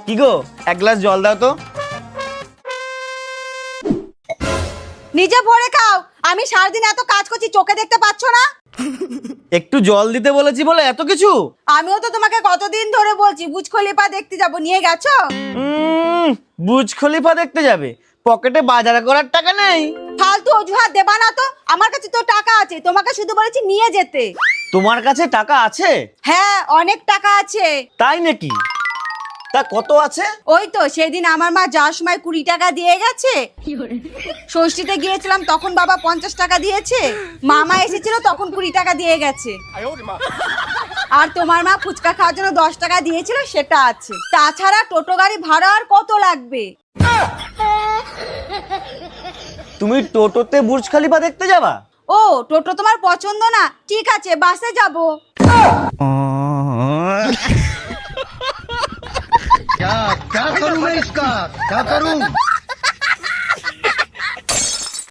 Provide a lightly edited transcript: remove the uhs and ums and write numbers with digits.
কি গো, এক গ্লাস জল দাও তো। নিজে ভরে খাও। আমি সারাদিন এত কাজ করছি, চোখে দেখতে পাচ্ছ না? একটু জল দিতে বলেছি বলে এত কিছু? আমিও তো তোমাকে কতদিন ধরে বলছি বুর্জ খলিফা দেখতে যাব, নিয়ে গেছো? বুর্জ খলিফা দেখতে যাবে? পকেটে বাজার করার টাকা নেই। ফালতু অজুহাত দেবা না তো, আমার কাছে তো টাকা আছে, তোমাকে শুধু বলেছি নিয়ে যেতে। তোমার কাছে টাকা আছে? হ্যাঁ, অনেক টাকা আছে। তাই নাকি? তা কত আছে? ওই তো সেদিন আমার মা যাওয়ার সময় 20 টাকা দিয়ে গেছে। ষষ্ঠীতে গিয়েছিলাম তখন বাবা 50 টাকা দিয়েছে। মামা এসেছিল তখন 20 টাকা দিয়ে গেছে। আর তোমার মা ফুচকা খাওয়ার জন্য 10 টাকা দিয়েছিল, সেটা আছে। তাছাড়া টোটো গাড়ি ভাড়া আর কত লাগবে? তুমি টোটোতে বুর্জ খলিফা দেখতে যাবা? ও, টোটো তোমার পছন্দ না? ঠিক আছে, বাসে যাব। क्या क्या करूं मैं इसका क्या करूं